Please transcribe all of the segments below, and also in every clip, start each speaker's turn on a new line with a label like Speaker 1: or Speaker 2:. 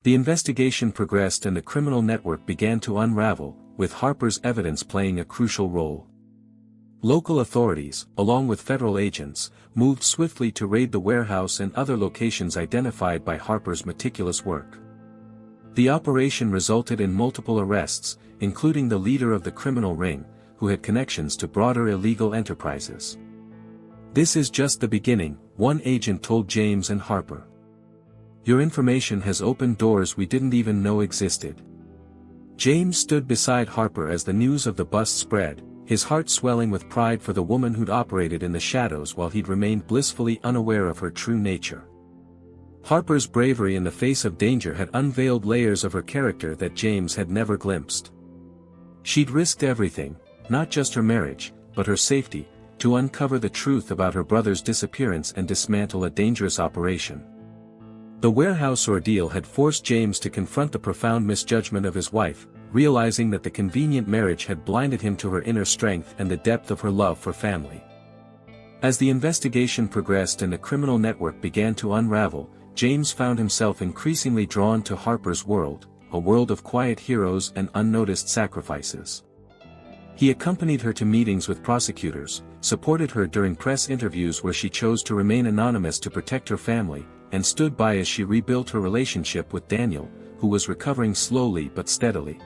Speaker 1: The investigation progressed and the criminal network began to unravel, with Harper's evidence playing a crucial role. Local authorities, along with federal agents, moved swiftly to raid the warehouse and other locations identified by Harper's meticulous work. The operation resulted in multiple arrests, including the leader of the criminal ring, who had connections to broader illegal enterprises. "This is just the beginning," one agent told James and Harper. "Your information has opened doors we didn't even know existed." James stood beside Harper as the news of the bust spread, his heart swelling with pride for the woman who'd operated in the shadows while he'd remained blissfully unaware of her true nature. Harper's bravery in the face of danger had unveiled layers of her character that James had never glimpsed. She'd risked everything, not just her marriage, but her safety, to uncover the truth about her brother's disappearance and dismantle a dangerous operation. The warehouse ordeal had forced James to confront the profound misjudgment of his wife, realizing that the convenient marriage had blinded him to her inner strength and the depth of her love for family. As the investigation progressed and the criminal network began to unravel, James found himself increasingly drawn to Harper's world, a world of quiet heroes and unnoticed sacrifices. He accompanied her to meetings with prosecutors, supported her during press interviews where she chose to remain anonymous to protect her family, and stood by as she rebuilt her relationship with Daniel, who was recovering slowly but steadily.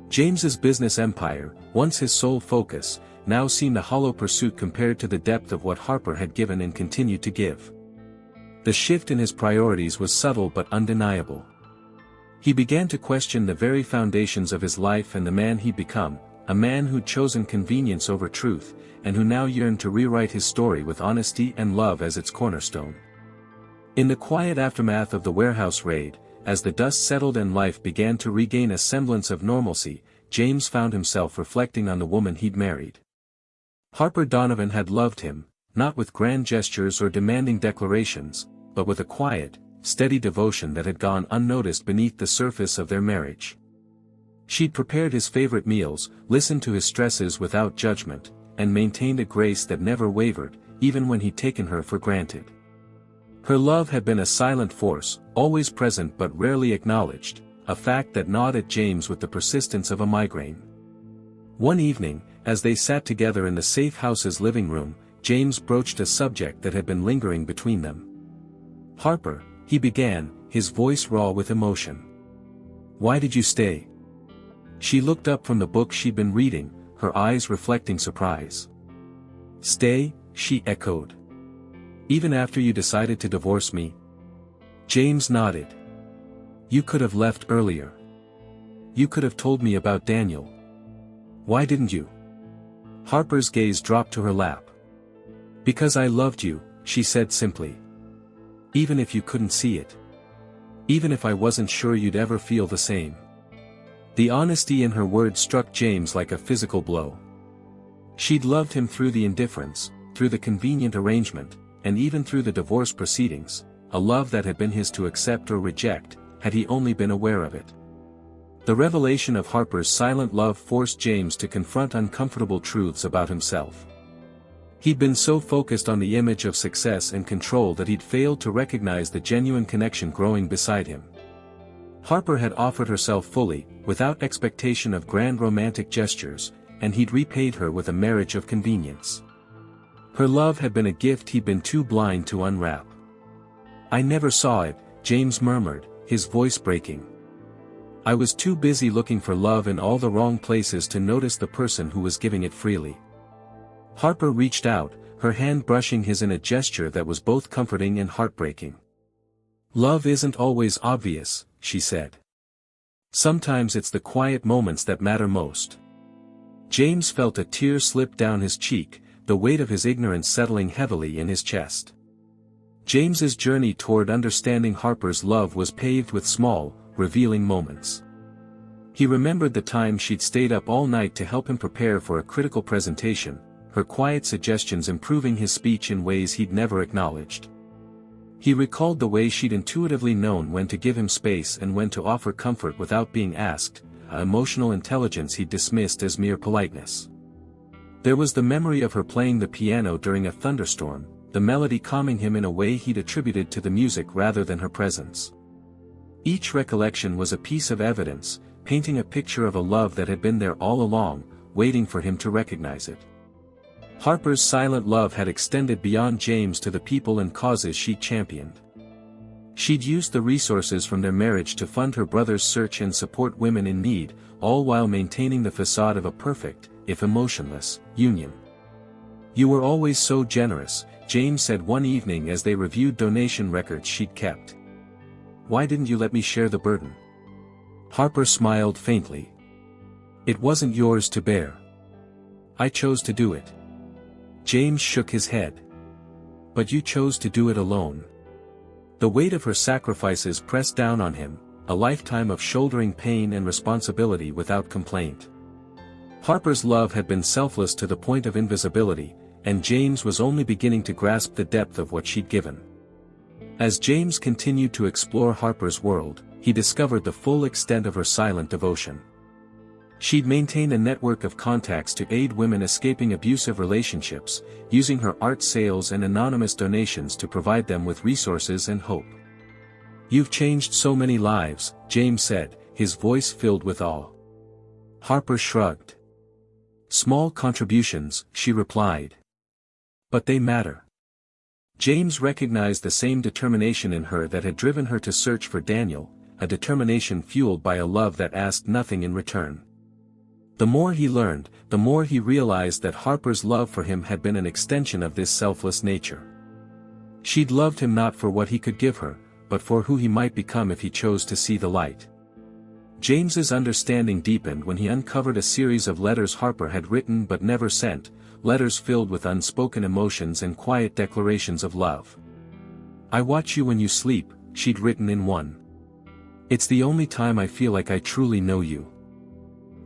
Speaker 1: James's business empire, once his sole focus, now seemed a hollow pursuit compared to the depth of what Harper had given and continued to give. The shift in his priorities was subtle but undeniable. He began to question the very foundations of his life and the man he'd become, a man who'd chosen convenience over truth, and who now yearned to rewrite his story with honesty and love as its cornerstone. In the quiet aftermath of the warehouse raid, as the dust settled and life began to regain a semblance of normalcy, James found himself reflecting on the woman he'd married. Harper Donovan had loved him, not with grand gestures or demanding declarations, but with a quiet, steady devotion that had gone unnoticed beneath the surface of their marriage. She'd prepared his favorite meals, listened to his stresses without judgment, and maintained a grace that never wavered, even when he'd taken her for granted. Her love had been a silent force, always present but rarely acknowledged, a fact that gnawed at James with the persistence of a migraine. One evening, as they sat together in the safe house's living room, James broached a subject that had been lingering between them. "Harper," he began, his voice raw with emotion. "Why did you stay?" She looked up from the book she'd been reading, her eyes reflecting surprise. "Stay?" she echoed. "Even after you decided to divorce me?" James nodded. "You could have left earlier. You could have told me about Daniel. Why didn't you?" Harper's gaze dropped to her lap. "Because I loved you," she said simply. "Even if you couldn't see it. Even if I wasn't sure you'd ever feel the same." The honesty in her words struck James like a physical blow. She'd loved him through the indifference, through the convenient arrangement, and even through the divorce proceedings, a love that had been his to accept or reject, had he only been aware of it. The revelation of Harper's silent love forced James to confront uncomfortable truths about himself. He'd been so focused on the image of success and control that he'd failed to recognize the genuine connection growing beside him. Harper had offered herself fully, without expectation of grand romantic gestures, and he'd repaid her with a marriage of convenience. Her love had been a gift he'd been too blind to unwrap. "I never saw it," James murmured, his voice breaking. "I was too busy looking for love in all the wrong places to notice the person who was giving it freely." Harper reached out, her hand brushing his in a gesture that was both comforting and heartbreaking. "Love isn't always obvious," she said. "Sometimes it's the quiet moments that matter most." James felt a tear slip down his cheek, the weight of his ignorance settling heavily in his chest. James's journey toward understanding Harper's love was paved with small, revealing moments. He remembered the time she'd stayed up all night to help him prepare for a critical presentation, her quiet suggestions improving his speech in ways he'd never acknowledged. He recalled the way she'd intuitively known when to give him space and when to offer comfort without being asked, an emotional intelligence he'd dismissed as mere politeness. There was the memory of her playing the piano during a thunderstorm, the melody calming him in a way he'd attributed to the music rather than her presence. Each recollection was a piece of evidence, painting a picture of a love that had been there all along, waiting for him to recognize it. Harper's silent love had extended beyond James to the people and causes she'd championed. She'd used the resources from their marriage to fund her brother's search and support women in need, all while maintaining the facade of a perfect, if emotionless, union. "You were always so generous," James said one evening as they reviewed donation records she'd kept. "Why didn't you let me share the burden?" Harper smiled faintly. "It wasn't yours to bear. I chose to do it." James shook his head. "But you chose to do it alone." The weight of her sacrifices pressed down on him, a lifetime of shouldering pain and responsibility without complaint. Harper's love had been selfless to the point of invisibility, and James was only beginning to grasp the depth of what she'd given. As James continued to explore Harper's world, he discovered the full extent of her silent devotion. She'd maintained a network of contacts to aid women escaping abusive relationships, using her art sales and anonymous donations to provide them with resources and hope. "You've changed so many lives," James said, his voice filled with awe. Harper shrugged. "Small contributions," she replied. "But they matter." James recognized the same determination in her that had driven her to search for Daniel, a determination fueled by a love that asked nothing in return. The more he learned, the more he realized that Harper's love for him had been an extension of this selfless nature. She'd loved him not for what he could give her, but for who he might become if he chose to see the light. James's understanding deepened when he uncovered a series of letters Harper had written but never sent, letters filled with unspoken emotions and quiet declarations of love. "I watch you when you sleep," she'd written in one. "It's the only time I feel like I truly know you."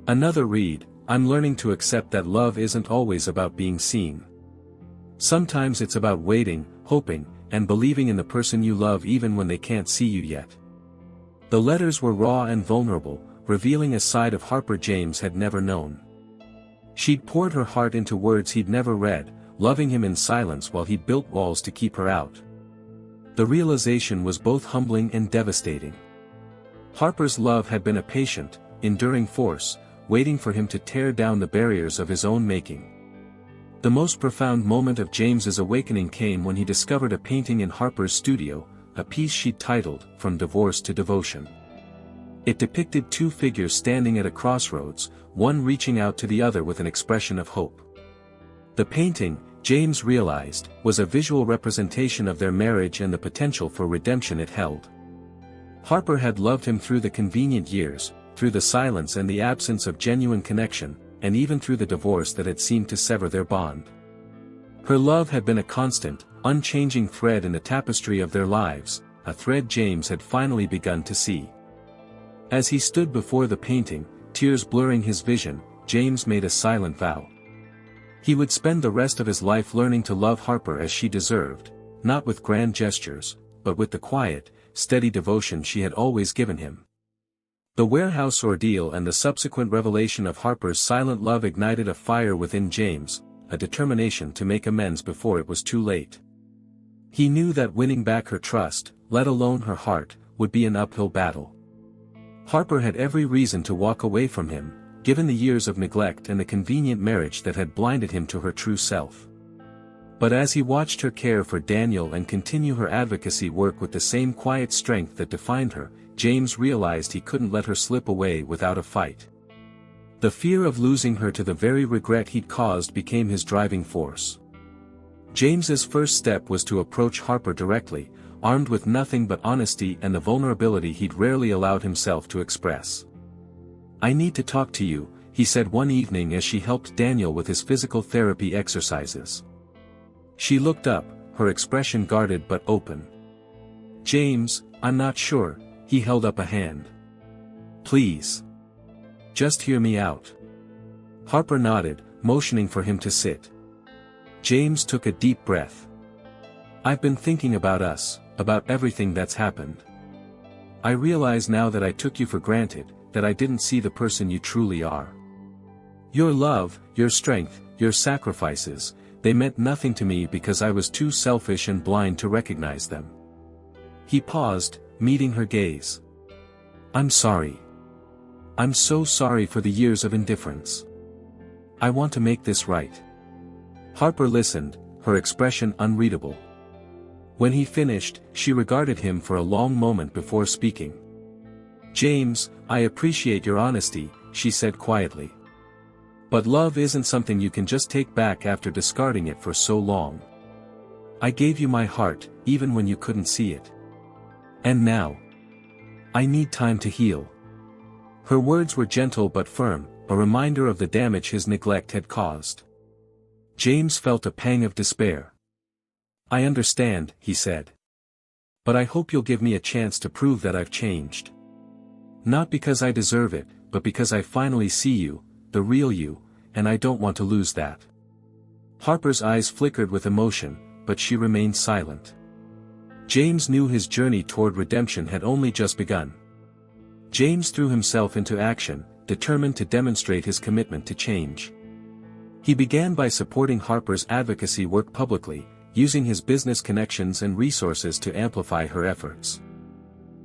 Speaker 1: Another read, "I'm learning to accept that love isn't always about being seen. Sometimes it's about waiting, hoping, and believing in the person you love even when they can't see you yet." The letters were raw and vulnerable, revealing a side of Harper James had never known. She'd poured her heart into words he'd never read, loving him in silence while he'd built walls to keep her out. The realization was both humbling and devastating. Harper's love had been a patient, enduring force, waiting for him to tear down the barriers of his own making. The most profound moment of James's awakening came when he discovered a painting in Harper's studio, a piece she'd titled, "From Divorce to Devotion." It depicted two figures standing at a crossroads, one reaching out to the other with an expression of hope. The painting, James realized, was a visual representation of their marriage and the potential for redemption it held. Harper had loved him through the convenient years, through the silence and the absence of genuine connection, and even through the divorce that had seemed to sever their bond. Her love had been a constant, unchanging thread in the tapestry of their lives, a thread James had finally begun to see. As he stood before the painting, tears blurring his vision, James made a silent vow. He would spend the rest of his life learning to love Harper as she deserved, not with grand gestures, but with the quiet, steady devotion she had always given him. The warehouse ordeal and the subsequent revelation of Harper's silent love ignited a fire within James, a determination to make amends before it was too late. He knew that winning back her trust, let alone her heart, would be an uphill battle. Harper had every reason to walk away from him, given the years of neglect and the convenient marriage that had blinded him to her true self. But as he watched her care for Daniel and continue her advocacy work with the same quiet strength that defined her, James realized he couldn't let her slip away without a fight. The fear of losing her to the very regret he'd caused became his driving force. James's first step was to approach Harper directly, armed with nothing but honesty and the vulnerability he'd rarely allowed himself to express. "I need to talk to you," he said one evening as she helped Daniel with his physical therapy exercises. She looked up, her expression guarded but open. "James, I'm not sure." He held up a hand. "Please. Just hear me out." Harper nodded, motioning for him to sit. James took a deep breath. "I've been thinking about us, about everything that's happened. I realize now that I took you for granted, that I didn't see the person you truly are. Your love, your strength, your sacrifices, they meant nothing to me because I was too selfish and blind to recognize them." He paused, meeting her gaze. I'm sorry. I'm so sorry for the years of indifference. I want to make this right. Harper listened, her expression unreadable. When he finished, she regarded him for a long moment before speaking. James, I appreciate your honesty, she said quietly. But love isn't something you can just take back after discarding it for so long. I gave you my heart, even when you couldn't see it. And now, I need time to heal. Her words were gentle but firm, a reminder of the damage his neglect had caused. James felt a pang of despair. I understand, he said. But I hope you'll give me a chance to prove that I've changed. Not because I deserve it, but because I finally see you, the real you, and I don't want to lose that. Harper's eyes flickered with emotion, but she remained silent. James knew his journey toward redemption had only just begun. James threw himself into action, determined to demonstrate his commitment to change. He began by supporting Harper's advocacy work publicly, using his business connections and resources to amplify her efforts.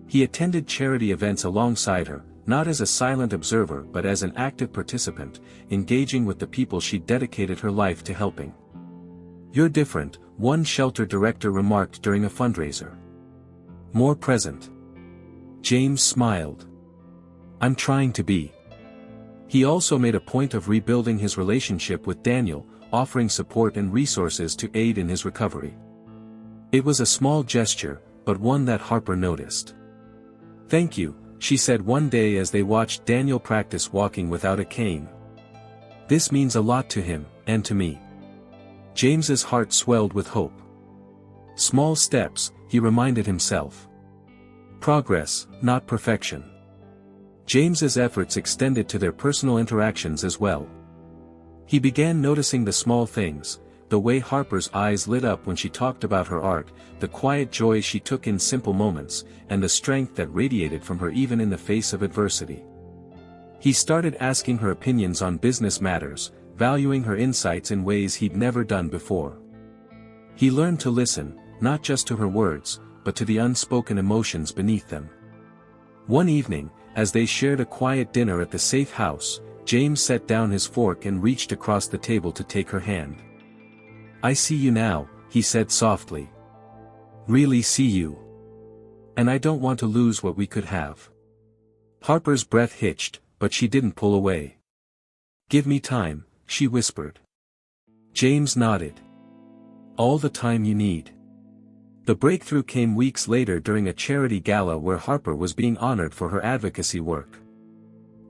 Speaker 1: He attended charity events alongside her, not as a silent observer but as an active participant, engaging with the people she dedicated her life to helping. You're different, one shelter director remarked during a fundraiser. More present. James smiled. I'm trying to be. He also made a point of rebuilding his relationship with Daniel, offering support and resources to aid in his recovery. It was a small gesture, but one that Harper noticed. Thank you, she said one day as they watched Daniel practice walking without a cane. This means a lot to him, and to me. James's heart swelled with hope. Small steps, he reminded himself. Progress, not perfection. James's efforts extended to their personal interactions as well. He began noticing the small things, the way Harper's eyes lit up when she talked about her art, the quiet joy she took in simple moments, and the strength that radiated from her even in the face of adversity. He started asking her opinions on business matters, valuing her insights in ways he'd never done before. He learned to listen, not just to her words, but to the unspoken emotions beneath them. One evening, as they shared a quiet dinner at the safe house, James set down his fork and reached across the table to take her hand. I see you now, he said softly. Really see you. And I don't want to lose what we could have. Harper's breath hitched, but she didn't pull away. Give me time, she whispered. James nodded. All the time you need. The breakthrough came weeks later during a charity gala where Harper was being honored for her advocacy work.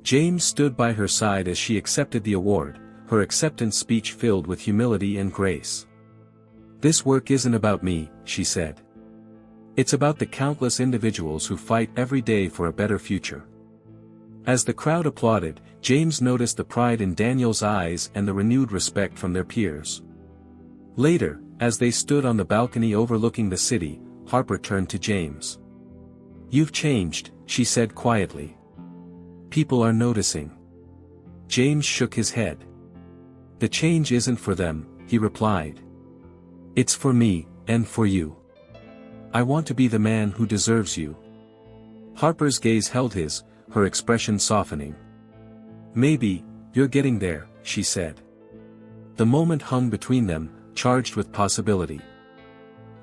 Speaker 1: James stood by her side as she accepted the award, her acceptance speech filled with humility and grace. This work isn't about me, she said. It's about the countless individuals who fight every day for a better future. As the crowd applauded, James noticed the pride in Daniel's eyes and the renewed respect from their peers. Later, as they stood on the balcony overlooking the city, Harper turned to James. You've changed, she said quietly. People are noticing. James shook his head. The change isn't for them, he replied. It's for me, and for you. I want to be the man who deserves you. Harper's gaze held his, her expression softening. Maybe, you're getting there, she said. The moment hung between them, charged with possibility.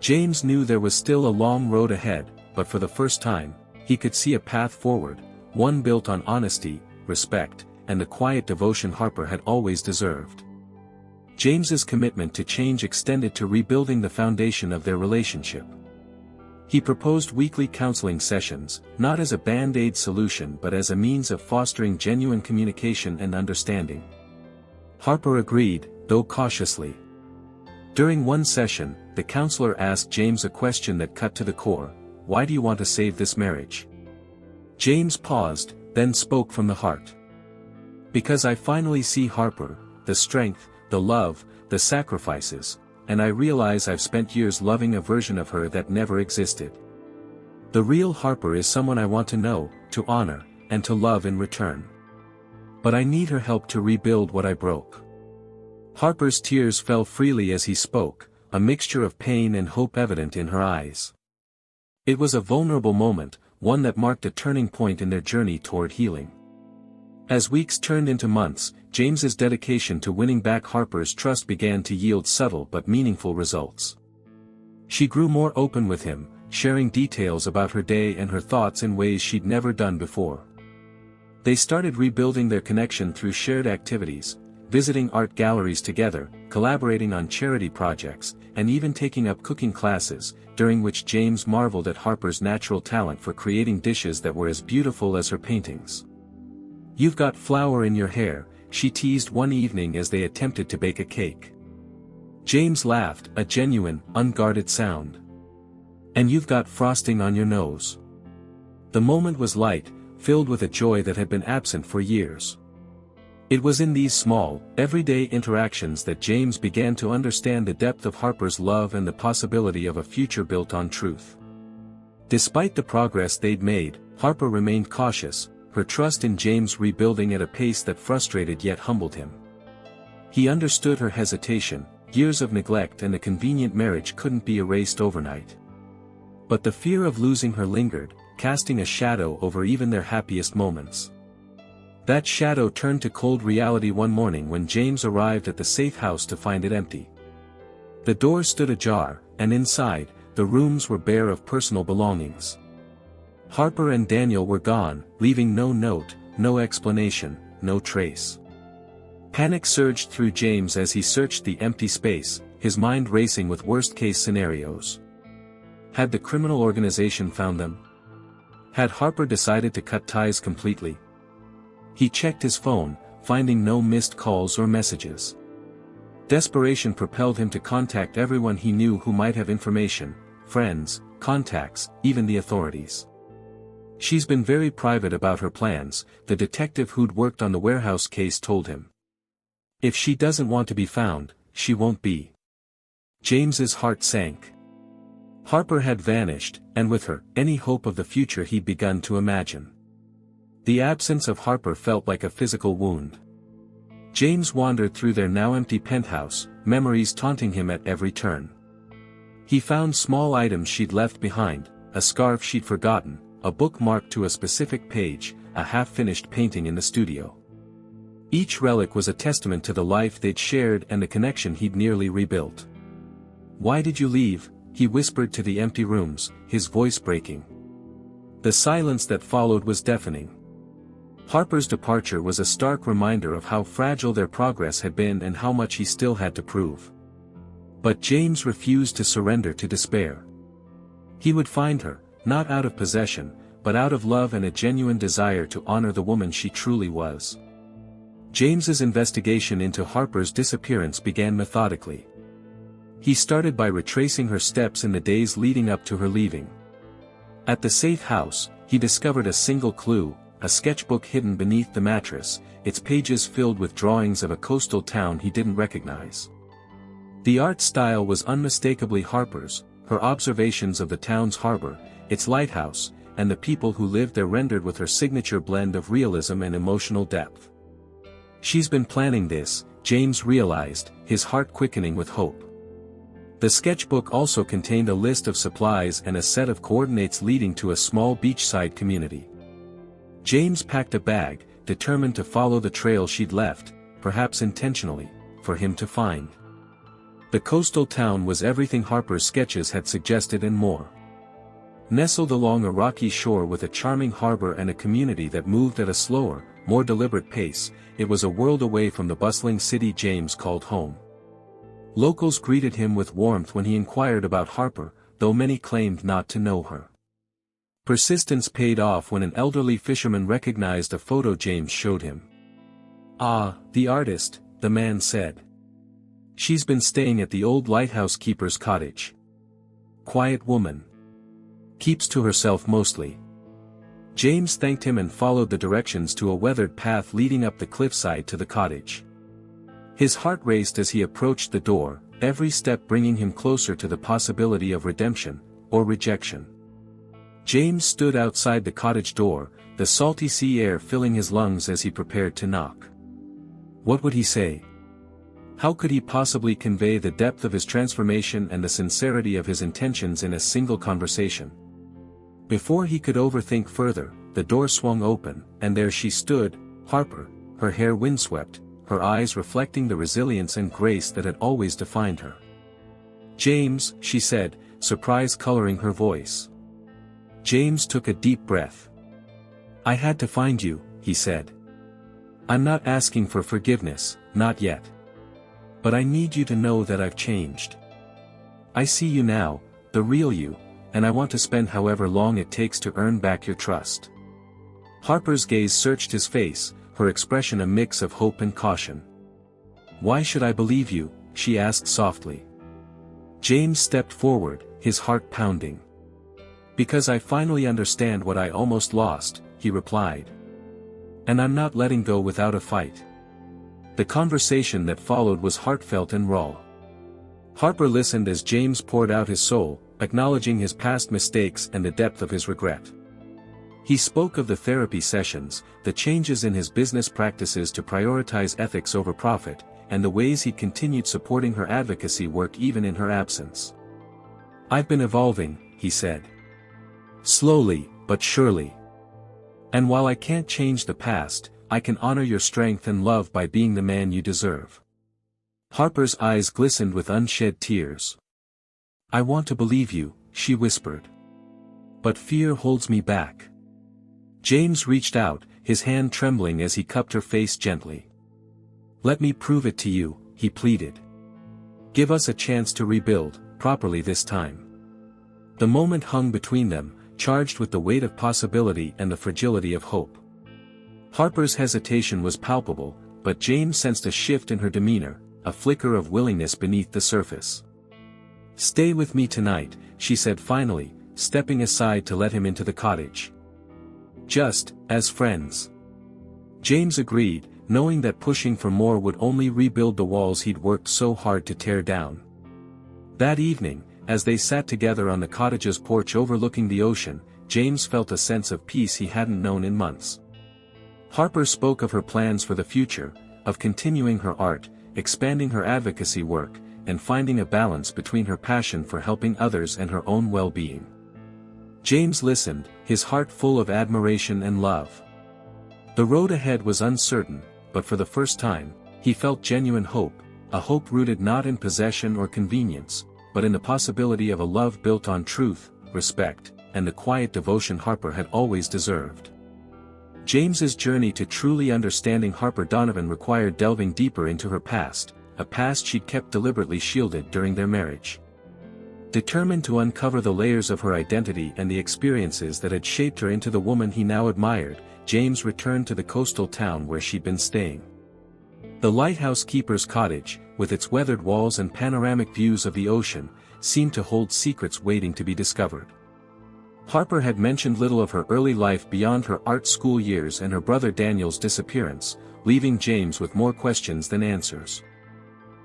Speaker 1: James knew there was still a long road ahead, but for the first time, he could see a path forward, one built on honesty, respect, and the quiet devotion Harper had always deserved. James's commitment to change extended to rebuilding the foundation of their relationship. He proposed weekly counseling sessions, not as a band-aid solution but as a means of fostering genuine communication and understanding. Harper agreed, though cautiously. During one session, the counselor asked James a question that cut to the core: why do you want to save this marriage? James paused, then spoke from the heart. Because I finally see Harper, the strength, the love, the sacrifices, and I realize I've spent years loving a version of her that never existed. The real Harper is someone I want to know, to honor, and to love in return. But I need her help to rebuild what I broke. Harper's tears fell freely as he spoke, a mixture of pain and hope evident in her eyes. It was a vulnerable moment, one that marked a turning point in their journey toward healing. As weeks turned into months, James's dedication to winning back Harper's trust began to yield subtle but meaningful results. She grew more open with him, sharing details about her day and her thoughts in ways she'd never done before. They started rebuilding their connection through shared activities, visiting art galleries together, collaborating on charity projects, and even taking up cooking classes, during which James marveled at Harper's natural talent for creating dishes that were as beautiful as her paintings. "You've got flour in your hair," she teased one evening as they attempted to bake a cake. James laughed, a genuine, unguarded sound. "And you've got frosting on your nose." The moment was light, filled with a joy that had been absent for years. It was in these small, everyday interactions that James began to understand the depth of Harper's love and the possibility of a future built on truth. Despite the progress they'd made, Harper remained cautious, her trust in James rebuilding at a pace that frustrated yet humbled him. He understood her hesitation. Years of neglect and a convenient marriage couldn't be erased overnight. But the fear of losing her lingered, casting a shadow over even their happiest moments. That shadow turned to cold reality one morning when James arrived at the safe house to find it empty. The door stood ajar, and inside, the rooms were bare of personal belongings. Harper and Daniel were gone, leaving no note, no explanation, no trace. Panic surged through James as he searched the empty space, his mind racing with worst-case scenarios. Had the criminal organization found them? Had Harper decided to cut ties completely? He checked his phone, finding no missed calls or messages. Desperation propelled him to contact everyone he knew who might have information, friends, contacts, even the authorities. "She's been very private about her plans," the detective who'd worked on the warehouse case told him. "If she doesn't want to be found, she won't be." James's heart sank. Harper had vanished, and with her, any hope of the future he'd begun to imagine. The absence of Harper felt like a physical wound. James wandered through their now empty penthouse, memories taunting him at every turn. He found small items she'd left behind, a scarf she'd forgotten, a book marked to a specific page, a half-finished painting in the studio. Each relic was a testament to the life they'd shared and the connection he'd nearly rebuilt. "Why did you leave?" he whispered to the empty rooms, his voice breaking. The silence that followed was deafening. Harper's departure was a stark reminder of how fragile their progress had been and how much he still had to prove. But James refused to surrender to despair. He would find her, not out of possession, but out of love and a genuine desire to honor the woman she truly was. James's investigation into Harper's disappearance began methodically. He started by retracing her steps in the days leading up to her leaving. At the safe house, he discovered a single clue, a sketchbook hidden beneath the mattress, its pages filled with drawings of a coastal town he didn't recognize. The art style was unmistakably Harper's, her observations of the town's harbor, its lighthouse, and the people who lived there rendered with her signature blend of realism and emotional depth. "She's been planning this," James realized, his heart quickening with hope. The sketchbook also contained a list of supplies and a set of coordinates leading to a small beachside community. James packed a bag, determined to follow the trail she'd left, perhaps intentionally, for him to find. The coastal town was everything Harper's sketches had suggested and more. Nestled along a rocky shore with a charming harbor and a community that moved at a slower, more deliberate pace, it was a world away from the bustling city James called home. Locals greeted him with warmth when he inquired about Harper, though many claimed not to know her. Persistence paid off when an elderly fisherman recognized a photo James showed him. "Ah, the artist," the man said. "She's been staying at the old lighthouse keeper's cottage. Quiet woman. Keeps to herself mostly." James thanked him and followed the directions to a weathered path leading up the cliffside to the cottage. His heart raced as he approached the door, every step bringing him closer to the possibility of redemption, or rejection. James stood outside the cottage door, the salty sea air filling his lungs as he prepared to knock. What would he say? How could he possibly convey the depth of his transformation and the sincerity of his intentions in a single conversation? Before he could overthink further, the door swung open, and there she stood, Harper, her hair windswept, her eyes reflecting the resilience and grace that had always defined her. "James," she said, surprise coloring her voice. James took a deep breath. "I had to find you," he said. "I'm not asking for forgiveness, not yet. But I need you to know that I've changed. I see you now, the real you, and I want to spend however long it takes to earn back your trust." Harper's gaze searched his face, her expression a mix of hope and caution. "Why should I believe you?" she asked softly. James stepped forward, his heart pounding. "Because I finally understand what I almost lost," he replied. "And I'm not letting go without a fight." The conversation that followed was heartfelt and raw. Harper listened as James poured out his soul, acknowledging his past mistakes and the depth of his regret. He spoke of the therapy sessions, the changes in his business practices to prioritize ethics over profit, and the ways he continued supporting her advocacy work even in her absence. "I've been evolving," he said. "Slowly, but surely. And while I can't change the past, I can honor your strength and love by being the man you deserve." Harper's eyes glistened with unshed tears. "I want to believe you," she whispered. "But fear holds me back." James reached out, his hand trembling as he cupped her face gently. "Let me prove it to you," he pleaded. "Give us a chance to rebuild, properly this time." The moment hung between them, charged with the weight of possibility and the fragility of hope. Harper's hesitation was palpable, but James sensed a shift in her demeanor, a flicker of willingness beneath the surface. "Stay with me tonight," she said finally, stepping aside to let him into the cottage. "Just, as friends." James agreed, knowing that pushing for more would only rebuild the walls he'd worked so hard to tear down. That evening, as they sat together on the cottage's porch overlooking the ocean, James felt a sense of peace he hadn't known in months. Harper spoke of her plans for the future, of continuing her art, expanding her advocacy work, and finding a balance between her passion for helping others and her own well-being. James listened, his heart full of admiration and love. The road ahead was uncertain, but for the first time, he felt genuine hope, a hope rooted not in possession or convenience, but in the possibility of a love built on truth, respect, and the quiet devotion Harper had always deserved. James's journey to truly understanding Harper Donovan required delving deeper into her past, a past she'd kept deliberately shielded during their marriage. Determined to uncover the layers of her identity and the experiences that had shaped her into the woman he now admired, James returned to the coastal town where she'd been staying. The lighthouse keeper's cottage, with its weathered walls and panoramic views of the ocean, seemed to hold secrets waiting to be discovered. Harper had mentioned little of her early life beyond her art school years and her brother Daniel's disappearance, leaving James with more questions than answers.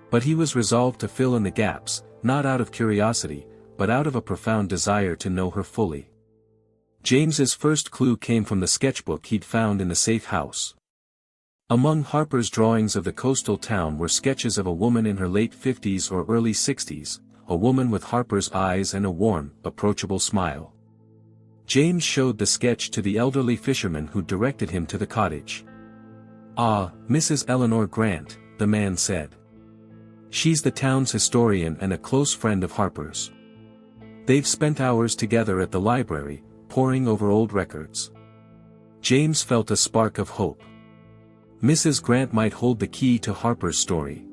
Speaker 1: But he was resolved to fill in the gaps, not out of curiosity, but out of a profound desire to know her fully. James's first clue came from the sketchbook he'd found in the safe house. Among Harper's drawings of the coastal town were sketches of a woman in her late 50s or early 60s, a woman with Harper's eyes and a warm, approachable smile. James showed the sketch to the elderly fisherman who directed him to the cottage. "Ah, Mrs. Eleanor Grant," the man said. "She's the town's historian and a close friend of Harper's. They've spent hours together at the library, poring over old records." James felt a spark of hope. Mrs. Grant might hold the key to Harper's story.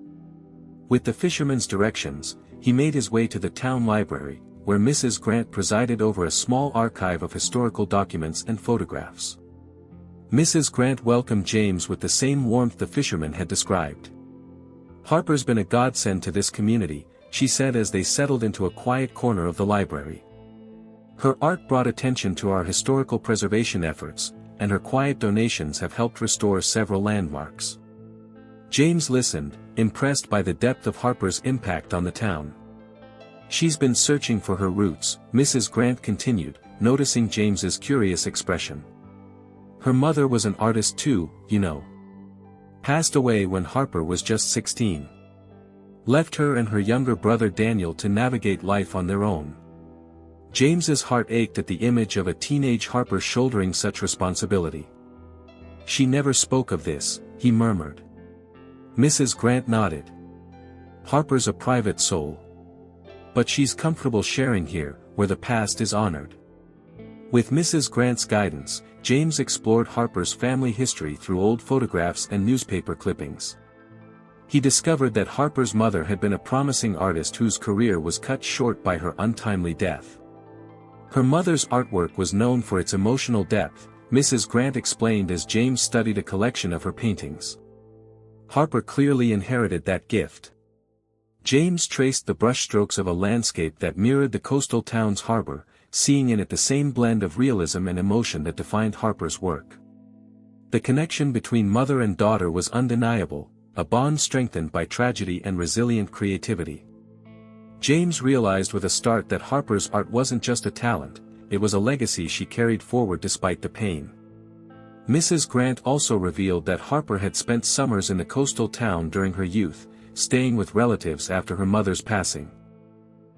Speaker 1: With the fisherman's directions, he made his way to the town library, where Mrs. Grant presided over a small archive of historical documents and photographs. Mrs. Grant welcomed James with the same warmth the fisherman had described. "Harper's been a godsend to this community," she said as they settled into a quiet corner of the library. "Her art brought attention to our historical preservation efforts, and her quiet donations have helped restore several landmarks." James listened, impressed by the depth of Harper's impact on the town. "She's been searching for her roots," Mrs. Grant continued, noticing James's curious expression. "Her mother was an artist too, you know. Passed away when Harper was just 16. Left her and her younger brother Daniel to navigate life on their own. James's heart ached at the image of a teenage Harper shouldering such responsibility. "She never spoke of this," he murmured. Mrs. Grant nodded. "Harper's a private soul. But she's comfortable sharing here, where the past is honored." With Mrs. Grant's guidance, James explored Harper's family history through old photographs and newspaper clippings. He discovered that Harper's mother had been a promising artist whose career was cut short by her untimely death. Her mother's artwork was known for its emotional depth, Mrs. Grant explained as James studied a collection of her paintings. Harper clearly inherited that gift. James traced the brushstrokes of a landscape that mirrored the coastal town's harbor, seeing in it the same blend of realism and emotion that defined Harper's work. The connection between mother and daughter was undeniable, a bond strengthened by tragedy and resilient creativity. James realized with a start that Harper's art wasn't just a talent, it was a legacy she carried forward despite the pain. Mrs. Grant also revealed that Harper had spent summers in the coastal town during her youth, staying with relatives after her mother's passing.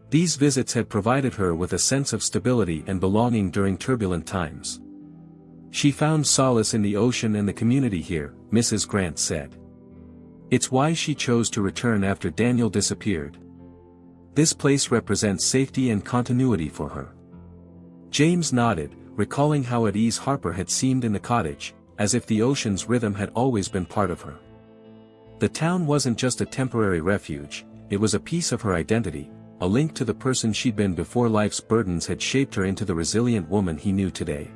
Speaker 1: These visits had provided her with a sense of stability and belonging during turbulent times. "She found solace in the ocean and the community here," Mrs. Grant said. "It's why she chose to return after Daniel disappeared. This place represents safety and continuity for her." James nodded, recalling how at ease Harper had seemed in the cottage, as if the ocean's rhythm had always been part of her. The town wasn't just a temporary refuge, it was a piece of her identity, a link to the person she'd been before life's burdens had shaped her into the resilient woman he knew today.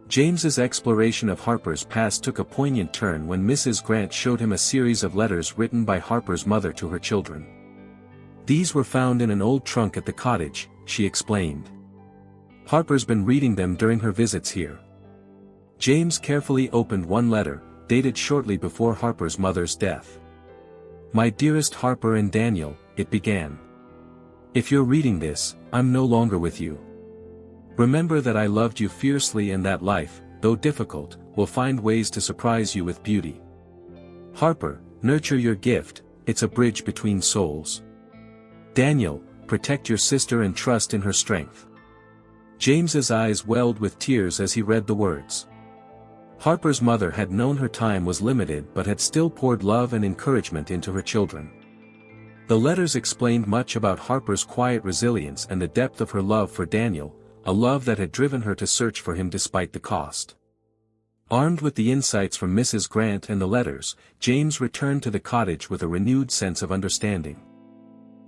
Speaker 1: James's exploration of Harper's past took a poignant turn when Mrs. Grant showed him a series of letters written by Harper's mother to her children. "These were found in an old trunk at the cottage," she explained. "Harper's been reading them during her visits here." James carefully opened one letter, dated shortly before Harper's mother's death. "My dearest Harper and Daniel," it began. "If you're reading this, I'm no longer with you. Remember that I loved you fiercely and that life, though difficult, will find ways to surprise you with beauty. Harper, nurture your gift, it's a bridge between souls. Daniel, protect your sister and trust in her strength." James's eyes welled with tears as he read the words. Harper's mother had known her time was limited but had still poured love and encouragement into her children. The letters explained much about Harper's quiet resilience and the depth of her love for Daniel, a love that had driven her to search for him despite the cost. Armed with the insights from Mrs. Grant and the letters, James returned to the cottage with a renewed sense of understanding.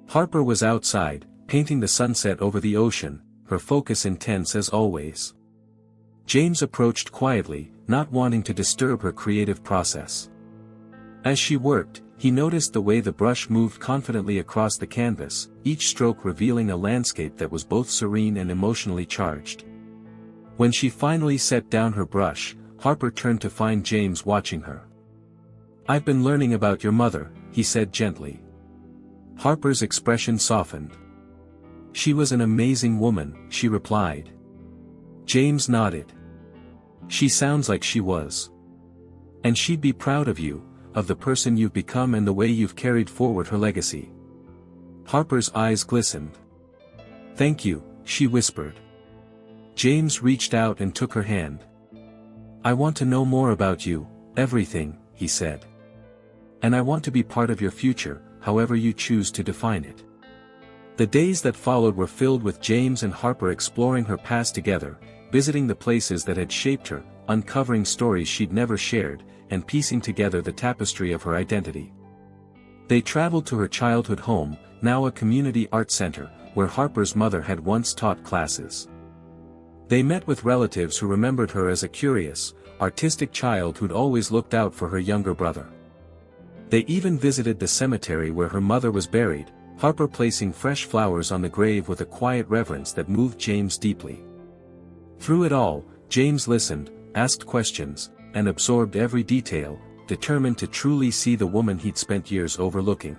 Speaker 1: Harper was outside, painting the sunset over the ocean, her focus intense as always. James approached quietly, not wanting to disturb her creative process. As she worked, he noticed the way the brush moved confidently across the canvas, each stroke revealing a landscape that was both serene and emotionally charged. When she finally set down her brush, Harper turned to find James watching her. "I've been learning about your mother," he said gently. Harper's expression softened. "She was an amazing woman," she replied. James nodded. "She sounds like she was. And she'd be proud of you, of the person you've become and the way you've carried forward her legacy." Harper's eyes glistened. "Thank you," she whispered. James reached out and took her hand. "I want to know more about you, everything," he said. "And I want to be part of your future, however you choose to define it." The days that followed were filled with James and Harper exploring her past together, visiting the places that had shaped her, uncovering stories she'd never shared, and piecing together the tapestry of her identity. They traveled to her childhood home, now a community art center, where Harper's mother had once taught classes. They met with relatives who remembered her as a curious, artistic child who'd always looked out for her younger brother. They even visited the cemetery where her mother was buried, Harper placing fresh flowers on the grave with a quiet reverence that moved James deeply. Through it all, James listened, asked questions, and absorbed every detail, determined to truly see the woman he'd spent years overlooking.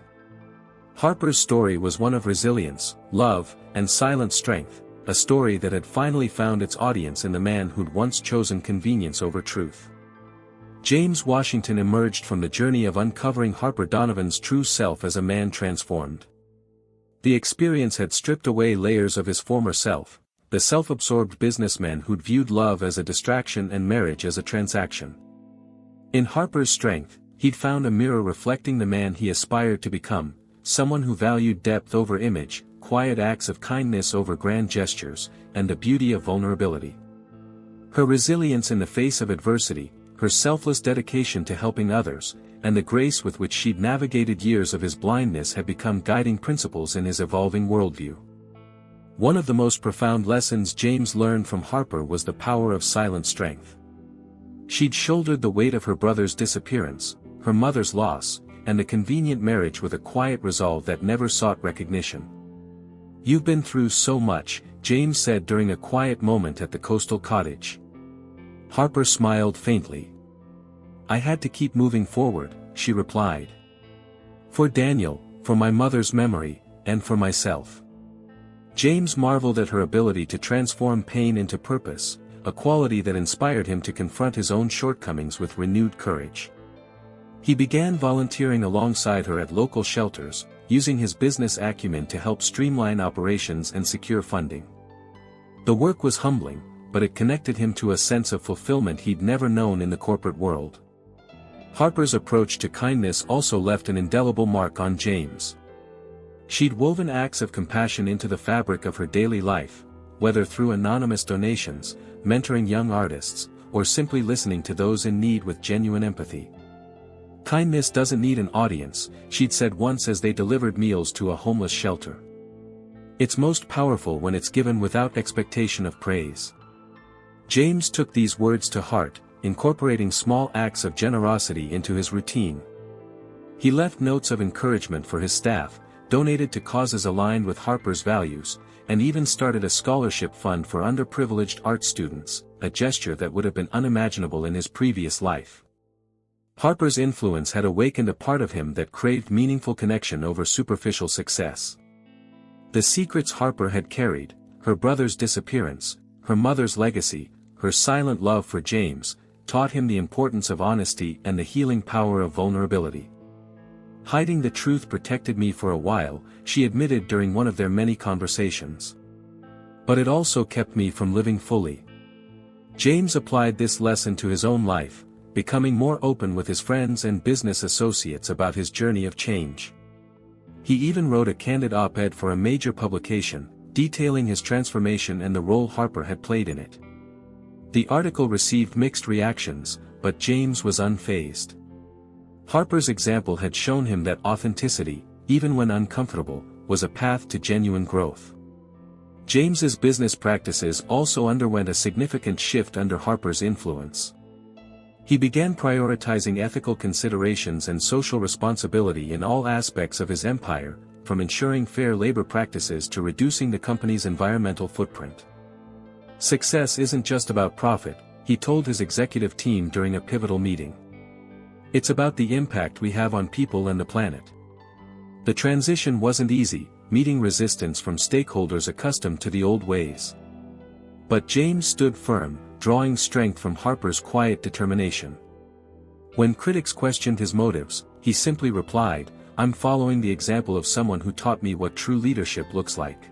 Speaker 1: Harper's story was one of resilience, love, and silent strength, a story that had finally found its audience in the man who'd once chosen convenience over truth. James Washington emerged from the journey of uncovering Harper Donovan's true self as a man transformed. The experience had stripped away layers of his former self, the self-absorbed businessman who'd viewed love as a distraction and marriage as a transaction. In Harper's strength, he'd found a mirror reflecting the man he aspired to become, someone who valued depth over image, quiet acts of kindness over grand gestures, and the beauty of vulnerability. Her resilience in the face of adversity, her selfless dedication to helping others, and the grace with which she'd navigated years of his blindness had become guiding principles in his evolving worldview. One of the most profound lessons James learned from Harper was the power of silent strength. She'd shouldered the weight of her brother's disappearance, her mother's loss, and the convenient marriage with a quiet resolve that never sought recognition. "You've been through so much," James said during a quiet moment at the coastal cottage. Harper smiled faintly. "I had to keep moving forward," she replied. "For Daniel, for my mother's memory, and for myself." James marveled at her ability to transform pain into purpose, a quality that inspired him to confront his own shortcomings with renewed courage. He began volunteering alongside her at local shelters, using his business acumen to help streamline operations and secure funding. The work was humbling, but it connected him to a sense of fulfillment he'd never known in the corporate world. Harper's approach to kindness also left an indelible mark on James. She'd woven acts of compassion into the fabric of her daily life, whether through anonymous donations, mentoring young artists, or simply listening to those in need with genuine empathy. "Kindness doesn't need an audience," she'd said once as they delivered meals to a homeless shelter. "It's most powerful when it's given without expectation of praise." James took these words to heart, incorporating small acts of generosity into his routine. He left notes of encouragement for his staff, donated to causes aligned with Harper's values, and even started a scholarship fund for underprivileged art students, a gesture that would have been unimaginable in his previous life. Harper's influence had awakened a part of him that craved meaningful connection over superficial success. The secrets Harper had carried, her brother's disappearance, her mother's legacy, her silent love for James, taught him the importance of honesty and the healing power of vulnerability. "Hiding the truth protected me for a while," she admitted during one of their many conversations. "But it also kept me from living fully." James applied this lesson to his own life, becoming more open with his friends and business associates about his journey of change. He even wrote a candid op-ed for a major publication, detailing his transformation and the role Harper had played in it. The article received mixed reactions, but James was unfazed. Harper's example had shown him that authenticity, even when uncomfortable, was a path to genuine growth. James's business practices also underwent a significant shift under Harper's influence. He began prioritizing ethical considerations and social responsibility in all aspects of his empire, from ensuring fair labor practices to reducing the company's environmental footprint. "Success isn't just about profit," he told his executive team during a pivotal meeting. "It's about the impact we have on people and the planet." The transition wasn't easy, meeting resistance from stakeholders accustomed to the old ways. But James stood firm, drawing strength from Harper's quiet determination. When critics questioned his motives, he simply replied, "I'm following the example of someone who taught me what true leadership looks like."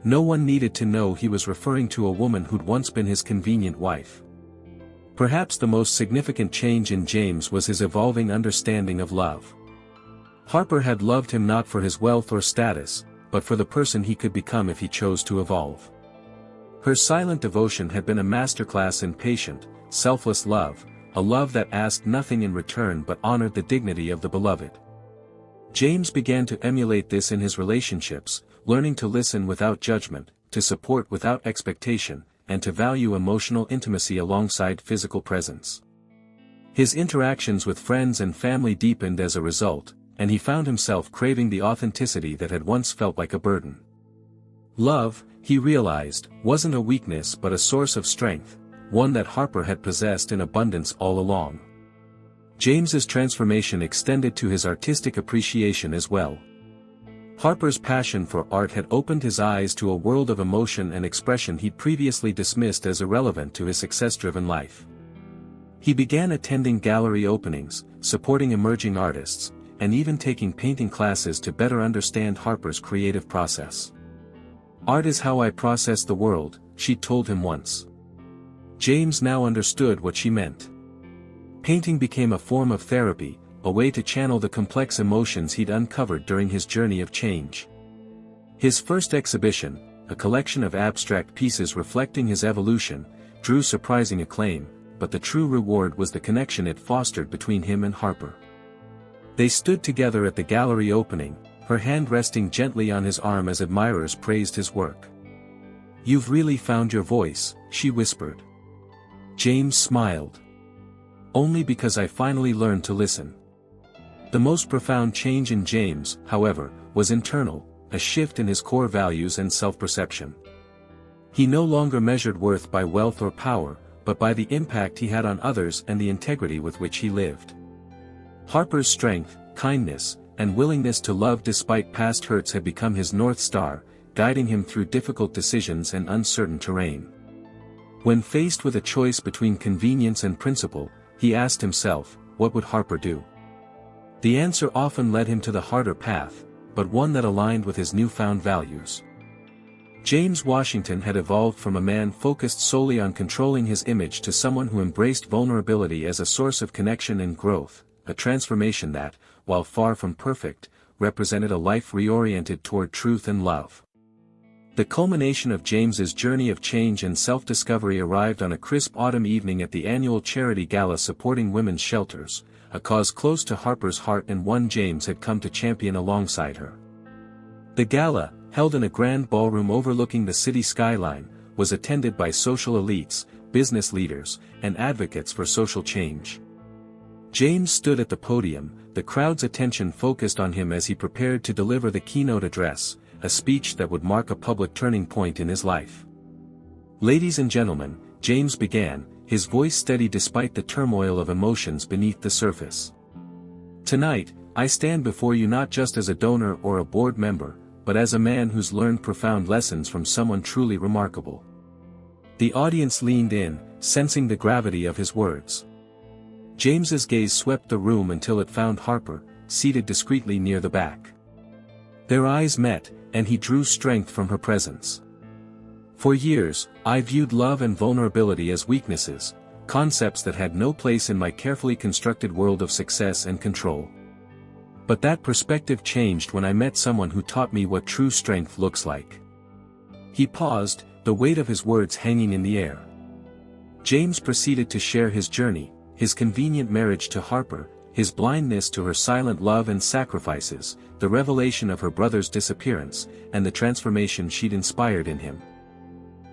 Speaker 1: No one needed to know he was referring to a woman who'd once been his convenient wife. Perhaps the most significant change in James was his evolving understanding of love. Harper had loved him not for his wealth or status, but for the person he could become if he chose to evolve. Her silent devotion had been a masterclass in patient, selfless love, a love that asked nothing in return but honored the dignity of the beloved. James began to emulate this in his relationships, learning to listen without judgment, to support without expectation, and to value emotional intimacy alongside physical presence. His interactions with friends and family deepened as a result, and he found himself craving the authenticity that had once felt like a burden. Love, he realized, wasn't a weakness but a source of strength, one that Harper had possessed in abundance all along. James's transformation extended to his artistic appreciation as well. Harper's passion for art had opened his eyes to a world of emotion and expression he'd previously dismissed as irrelevant to his success-driven life. He began attending gallery openings, supporting emerging artists, and even taking painting classes to better understand Harper's creative process. "Art is how I process the world," she told him once. James now understood what she meant. Painting became a form of therapy, a way to channel the complex emotions he'd uncovered during his journey of change. His first exhibition, a collection of abstract pieces reflecting his evolution, drew surprising acclaim, but the true reward was the connection it fostered between him and Harper. They stood together at the gallery opening, her hand resting gently on his arm as admirers praised his work. "You've really found your voice," she whispered. James smiled. "Only because I finally learned to listen." The most profound change in James, however, was internal, a shift in his core values and self-perception. He no longer measured worth by wealth or power, but by the impact he had on others and the integrity with which he lived. Harper's strength, kindness, and willingness to love despite past hurts had become his North Star, guiding him through difficult decisions and uncertain terrain. When faced with a choice between convenience and principle, he asked himself, what would Harper do? The answer often led him to the harder path, but one that aligned with his newfound values. James Washington had evolved from a man focused solely on controlling his image to someone who embraced vulnerability as a source of connection and growth, a transformation that, while far from perfect, represented a life reoriented toward truth and love. The culmination of James's journey of change and self-discovery arrived on a crisp autumn evening at the annual charity gala supporting women's shelters, a cause close to Harper's heart and one James had come to champion alongside her. The gala, held in a grand ballroom overlooking the city skyline, was attended by social elites, business leaders, and advocates for social change. James stood at the podium, the crowd's attention focused on him as he prepared to deliver the keynote address, a speech that would mark a public turning point in his life. "Ladies and gentlemen," James began, his voice steady despite the turmoil of emotions beneath the surface. "Tonight, I stand before you not just as a donor or a board member, but as a man who's learned profound lessons from someone truly remarkable." The audience leaned in, sensing the gravity of his words. James's gaze swept the room until it found Harper, seated discreetly near the back. Their eyes met, and he drew strength from her presence. "For years, I viewed love and vulnerability as weaknesses, concepts that had no place in my carefully constructed world of success and control. But that perspective changed when I met someone who taught me what true strength looks like." He paused, the weight of his words hanging in the air. James proceeded to share his journey, his convenient marriage to Harper, his blindness to her silent love and sacrifices, the revelation of her brother's disappearance, and the transformation she'd inspired in him.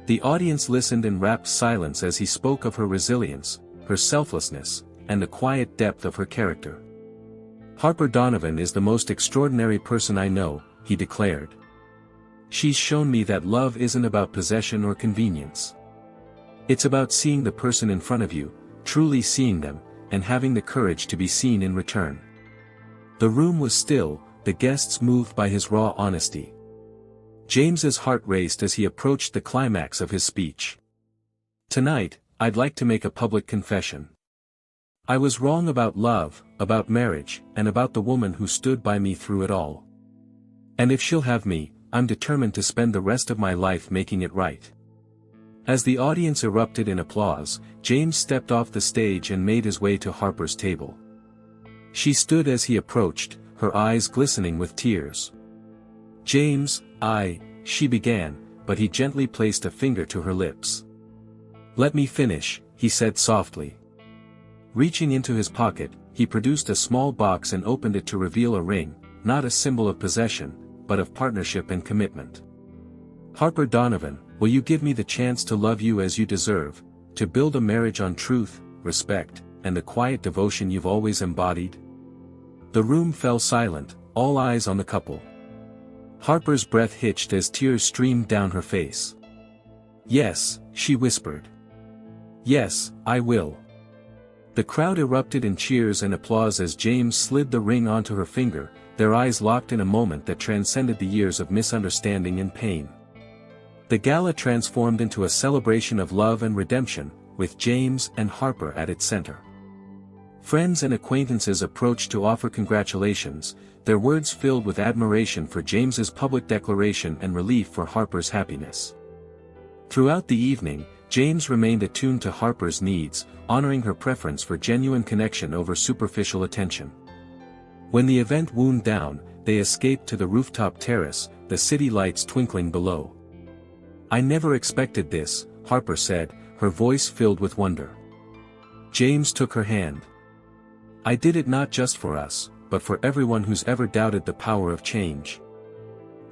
Speaker 1: The audience listened in rapt silence as he spoke of her resilience, her selflessness, and the quiet depth of her character. "Harper Donovan is the most extraordinary person I know," he declared. "She's shown me that love isn't about possession or convenience. It's about seeing the person in front of you, truly seeing them, and having the courage to be seen in return." The room was still, the guests moved by his raw honesty. James's heart raced as he approached the climax of his speech. "Tonight, I'd like to make a public confession. I was wrong about love, about marriage, and about the woman who stood by me through it all. And if she'll have me, I'm determined to spend the rest of my life making it right." As the audience erupted in applause, James stepped off the stage and made his way to Harper's table. She stood as he approached, her eyes glistening with tears. "James, she began, but he gently placed a finger to her lips. "Let me finish," he said softly. Reaching into his pocket, he produced a small box and opened it to reveal a ring, not a symbol of possession, but of partnership and commitment. "Harper Donovan, will you give me the chance to love you as you deserve, to build a marriage on truth, respect, and the quiet devotion you've always embodied?" The room fell silent, all eyes on the couple. Harper's breath hitched as tears streamed down her face. "Yes," she whispered. "Yes, I will." The crowd erupted in cheers and applause as James slid the ring onto her finger, their eyes locked in a moment that transcended the years of misunderstanding and pain. The gala transformed into a celebration of love and redemption, with James and Harper at its center. Friends and acquaintances approached to offer congratulations, their words filled with admiration for James's public declaration and relief for Harper's happiness. Throughout the evening, James remained attuned to Harper's needs, honoring her preference for genuine connection over superficial attention. When the event wound down, they escaped to the rooftop terrace, the city lights twinkling below. "I never expected this," Harper said, her voice filled with wonder. James took her hand. "I did it not just for us, but for everyone who's ever doubted the power of change."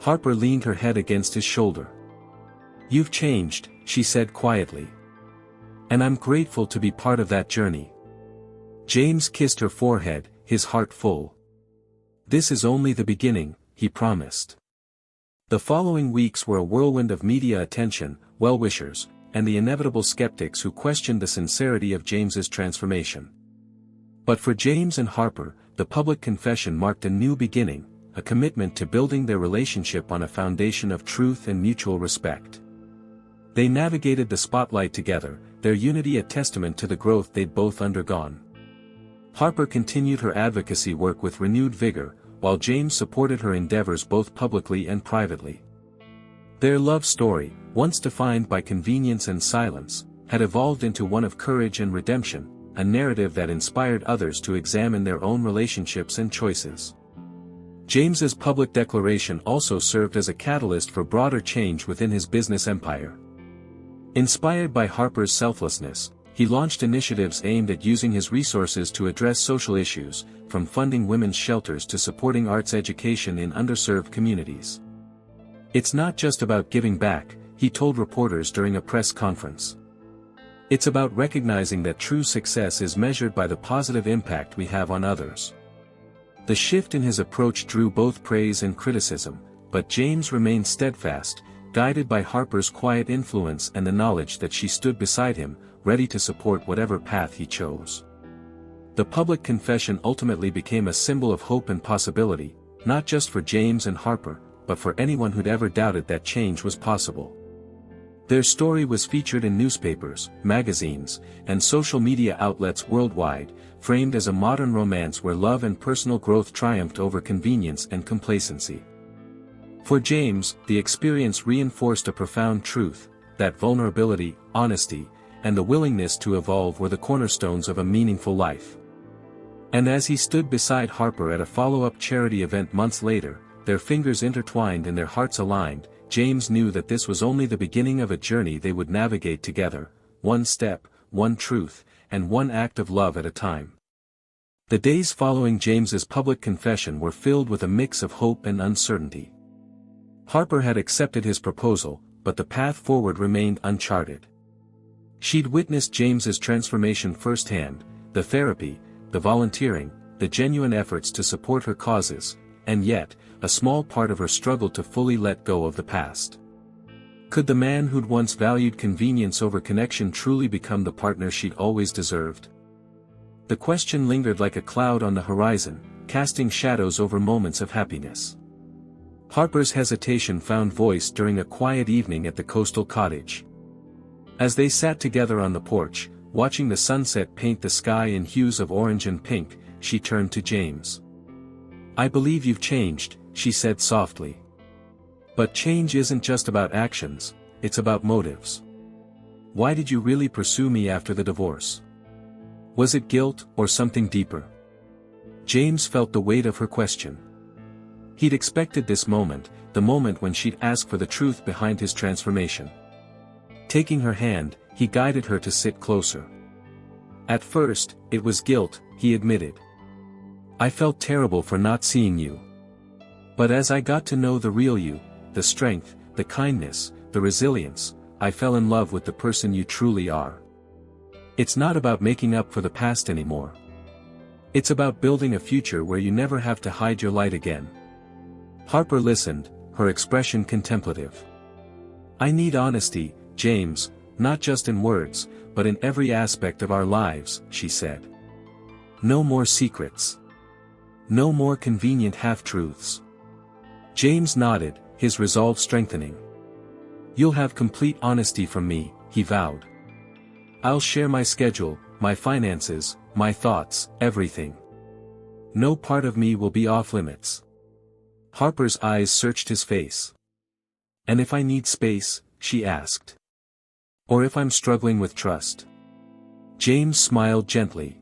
Speaker 1: Harper leaned her head against his shoulder. "You've changed," she said quietly. "And I'm grateful to be part of that journey." James kissed her forehead, his heart full. "This is only the beginning," he promised. The following weeks were a whirlwind of media attention, well-wishers, and the inevitable skeptics who questioned the sincerity of James's transformation. But for James and Harper, the public confession marked a new beginning, a commitment to building their relationship on a foundation of truth and mutual respect. They navigated the spotlight together, their unity a testament to the growth they'd both undergone. Harper continued her advocacy work with renewed vigor, while James supported her endeavors both publicly and privately. Their love story, once defined by convenience and silence, had evolved into one of courage and redemption, a narrative that inspired others to examine their own relationships and choices. James's public declaration also served as a catalyst for broader change within his business empire. Inspired by Harper's selflessness, he launched initiatives aimed at using his resources to address social issues, from funding women's shelters to supporting arts education in underserved communities. "It's not just about giving back," he told reporters during a press conference. "It's about recognizing that true success is measured by the positive impact we have on others." The shift in his approach drew both praise and criticism, but James remained steadfast, guided by Harper's quiet influence and the knowledge that she stood beside him, ready to support whatever path he chose. The public confession ultimately became a symbol of hope and possibility, not just for James and Harper, but for anyone who'd ever doubted that change was possible. Their story was featured in newspapers, magazines, and social media outlets worldwide, framed as a modern romance where love and personal growth triumphed over convenience and complacency. For James, the experience reinforced a profound truth, that vulnerability, honesty, and the willingness to evolve were the cornerstones of a meaningful life. And as he stood beside Harper at a follow-up charity event months later, their fingers intertwined and their hearts aligned, James knew that this was only the beginning of a journey they would navigate together, one step, one truth, and one act of love at a time. The days following James's public confession were filled with a mix of hope and uncertainty. Harper had accepted his proposal, but the path forward remained uncharted. She'd witnessed James's transformation firsthand, the therapy, the volunteering, the genuine efforts to support her causes, and yet, a small part of her struggled to fully let go of the past. Could the man who'd once valued convenience over connection truly become the partner she'd always deserved? The question lingered like a cloud on the horizon, casting shadows over moments of happiness. Harper's hesitation found voice during a quiet evening at the coastal cottage. As they sat together on the porch, watching the sunset paint the sky in hues of orange and pink, she turned to James. "I believe you've changed," she said softly. "But change isn't just about actions, it's about motives. Why did you really pursue me after the divorce? Was it guilt, or something deeper?" James felt the weight of her question. He'd expected this moment, the moment when she'd ask for the truth behind his transformation. Taking her hand, he guided her to sit closer. "At first, it was guilt," he admitted. "I felt terrible for not seeing you. But as I got to know the real you, the strength, the kindness, the resilience, I fell in love with the person you truly are. It's not about making up for the past anymore. It's about building a future where you never have to hide your light again." Harper listened, her expression contemplative. "I need honesty, James, not just in words, but in every aspect of our lives," she said. "No more secrets. No more convenient half-truths." James nodded, his resolve strengthening. "You'll have complete honesty from me," he vowed. "I'll share my schedule, my finances, my thoughts, everything. No part of me will be off limits. Harper's eyes searched his face. And if I need space, she asked. Or if I'm struggling with trust? James smiled gently.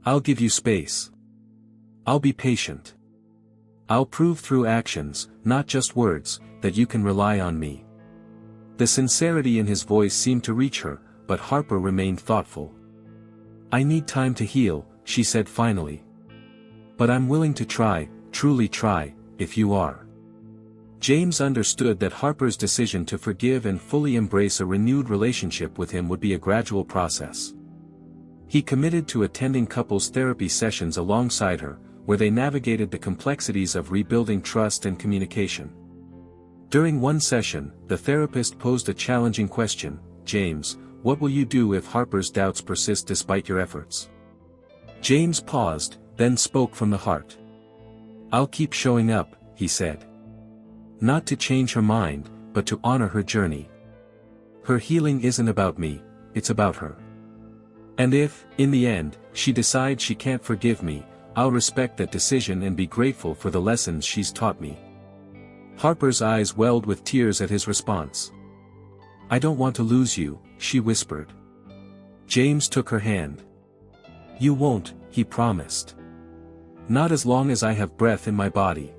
Speaker 1: I'll give you space. I'll be patient. I'll prove through actions, not just words, that you can rely on me. The sincerity in his voice seemed to reach her, but Harper remained thoughtful. I need time to heal, she said finally. But I'm willing to try, truly try, if you are. James understood that Harper's decision to forgive and fully embrace a renewed relationship with him would be a gradual process. He committed to attending couples therapy sessions alongside her, where they navigated the complexities of rebuilding trust and communication. During one session, the therapist posed a challenging question, James, what will you do if Harper's doubts persist despite your efforts? James paused, then spoke from the heart. I'll keep showing up, he said. Not to change her mind, but to honor her journey. Her healing isn't about me, it's about her. And if, in the end, she decides she can't forgive me, I'll respect that decision and be grateful for the lessons she's taught me. Harper's eyes welled with tears at his response. I don't want to lose you, she whispered. James took her hand. You won't, he promised. Not as long as I have breath in my body.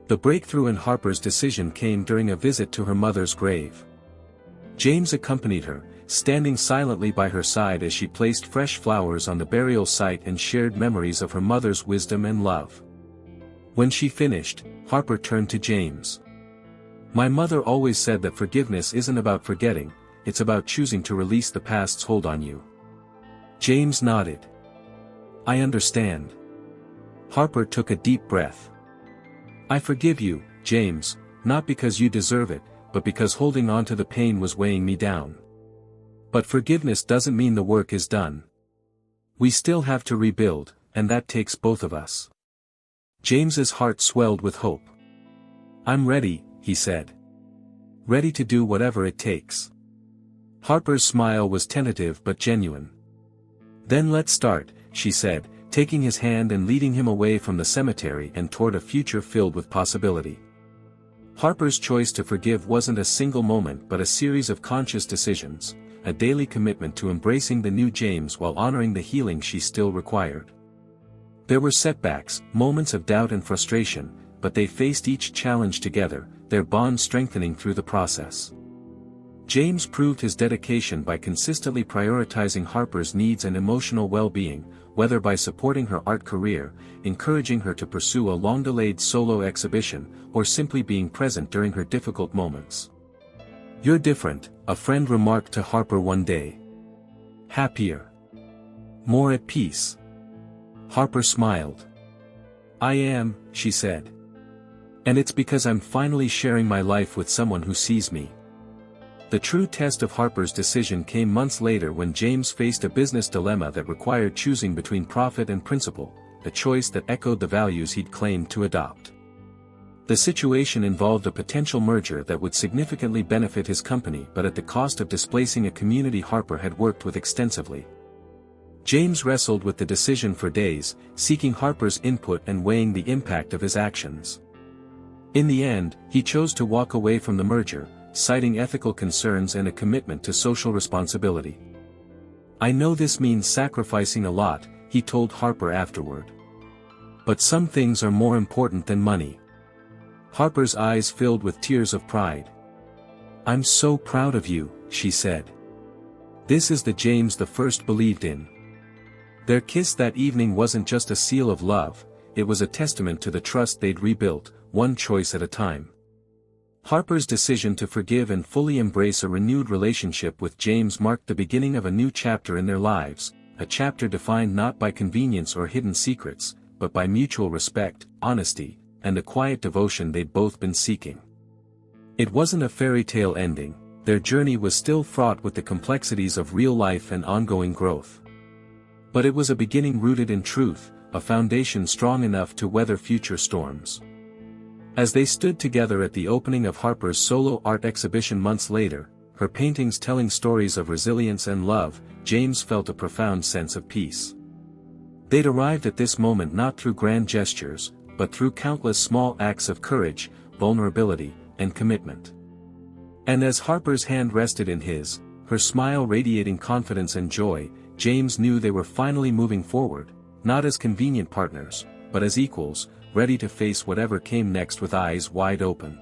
Speaker 1: The breakthrough in Harper's decision came during a visit to her mother's grave. James accompanied her, standing silently by her side as she placed fresh flowers on the burial site and shared memories of her mother's wisdom and love. When she finished, Harper turned to James. My mother always said that forgiveness isn't about forgetting, it's about choosing to release the past's hold on you. James nodded. I understand. Harper took a deep breath. I forgive you, James, not because you deserve it, but because holding on to the pain was weighing me down. But forgiveness doesn't mean the work is done. We still have to rebuild, and that takes both of us. James's heart swelled with hope. I'm ready, he said. Ready to do whatever it takes. Harper's smile was tentative but genuine. Then let's start, she said, taking his hand and leading him away from the cemetery and toward a future filled with possibility. Harper's choice to forgive wasn't a single moment but a series of conscious decisions, a daily commitment to embracing the new James while honoring the healing she still required. There were setbacks, moments of doubt and frustration, but they faced each challenge together, their bond strengthening through the process. James proved his dedication by consistently prioritizing Harper's needs and emotional well-being, whether by supporting her art career, encouraging her to pursue a long-delayed solo exhibition, or simply being present during her difficult moments. You're different, a friend remarked to Harper one day. Happier. More at peace. Harper smiled. I am, she said. And it's because I'm finally sharing my life with someone who sees me. The true test of Harper's decision came months later when James faced a business dilemma that required choosing between profit and principle, a choice that echoed the values he'd claimed to adopt. The situation involved a potential merger that would significantly benefit his company but at the cost of displacing a community Harper had worked with extensively. James wrestled with the decision for days, seeking Harper's input and weighing the impact of his actions. In the end, he chose to walk away from the merger, citing ethical concerns and a commitment to social responsibility. I know this means sacrificing a lot, he told Harper afterward. But some things are more important than money. Harper's eyes filled with tears of pride. I'm so proud of you, she said. This is the James the first believed in. Their kiss that evening wasn't just a seal of love, it was a testament to the trust they'd rebuilt, one choice at a time. Harper's decision to forgive and fully embrace a renewed relationship with James marked the beginning of a new chapter in their lives, a chapter defined not by convenience or hidden secrets, but by mutual respect, honesty, and the quiet devotion they'd both been seeking. It wasn't a fairy tale ending, their journey was still fraught with the complexities of real life and ongoing growth. But it was a beginning rooted in truth, a foundation strong enough to weather future storms. As they stood together at the opening of Harper's solo art exhibition months later, her paintings telling stories of resilience and love, James felt a profound sense of peace. They'd arrived at this moment not through grand gestures, but through countless small acts of courage, vulnerability, and commitment. And as Harper's hand rested in his, her smile radiating confidence and joy, James knew they were finally moving forward, not as convenient partners, but as equals, ready to face whatever came next with eyes wide open.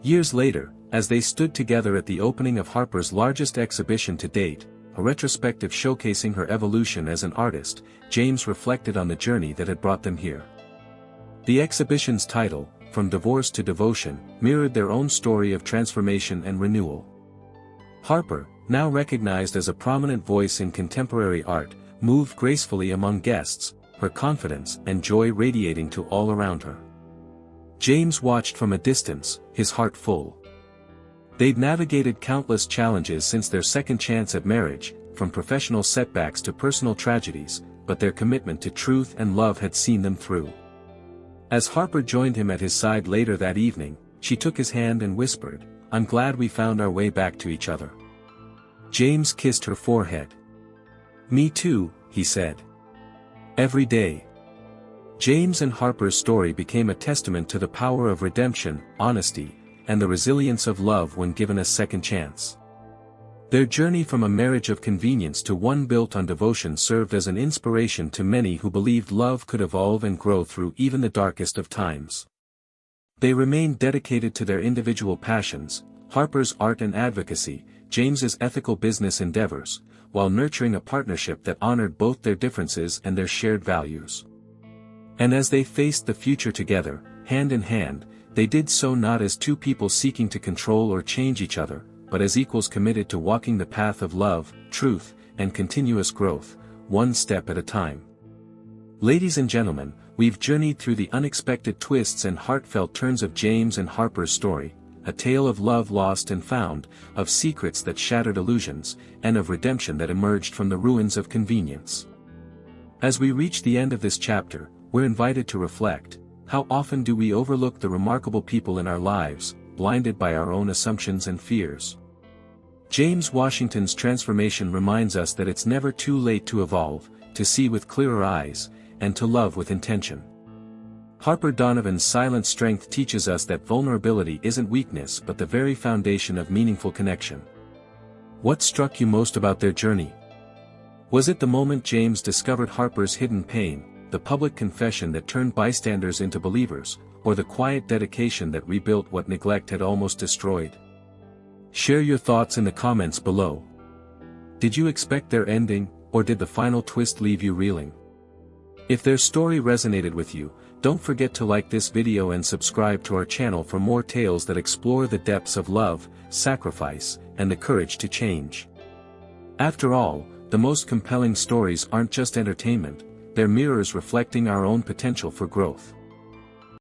Speaker 1: Years later, as they stood together at the opening of Harper's largest exhibition to date, a retrospective showcasing her evolution as an artist, James reflected on the journey that had brought them here. The exhibition's title, From Divorce to Devotion, mirrored their own story of transformation and renewal. Harper, now recognized as a prominent voice in contemporary art, moved gracefully among guests, her confidence and joy radiating to all around her. James watched from a distance, his heart full. They'd navigated countless challenges since their second chance at marriage, from professional setbacks to personal tragedies, but their commitment to truth and love had seen them through. As Harper joined him at his side later that evening, she took his hand and whispered, "I'm glad we found our way back to each other." James kissed her forehead. "Me too," he said. "Every day." James and Harper's story became a testament to the power of redemption, honesty, and the resilience of love when given a second chance. Their journey from a marriage of convenience to one built on devotion served as an inspiration to many who believed love could evolve and grow through even the darkest of times. They remained dedicated to their individual passions, Harper's art and advocacy, James's ethical business endeavors, while nurturing a partnership that honored both their differences and their shared values. And as they faced the future together, hand in hand, they did so not as two people seeking to control or change each other, but as equals committed to walking the path of love, truth, and continuous growth, one step at a time. Ladies and gentlemen, we've journeyed through the unexpected twists and heartfelt turns of James and Harper's story, a tale of love lost and found, of secrets that shattered illusions, and of redemption that emerged from the ruins of convenience. As we reach the end of this chapter, we're invited to reflect, how often do we overlook the remarkable people in our lives, blinded by our own assumptions and fears? James Washington's transformation reminds us that it's never too late to evolve, to see with clearer eyes, and to love with intention. Harper Donovan's silent strength teaches us that vulnerability isn't weakness but the very foundation of meaningful connection. What struck you most about their journey? Was it the moment James discovered Harper's hidden pain, the public confession that turned bystanders into believers, or the quiet dedication that rebuilt what neglect had almost destroyed? Share your thoughts in the comments below. Did you expect their ending, or did the final twist leave you reeling? If their story resonated with you, don't forget to like this video and subscribe to our channel for more tales that explore the depths of love, sacrifice, and the courage to change. After all, the most compelling stories aren't just entertainment, they're mirrors reflecting our own potential for growth.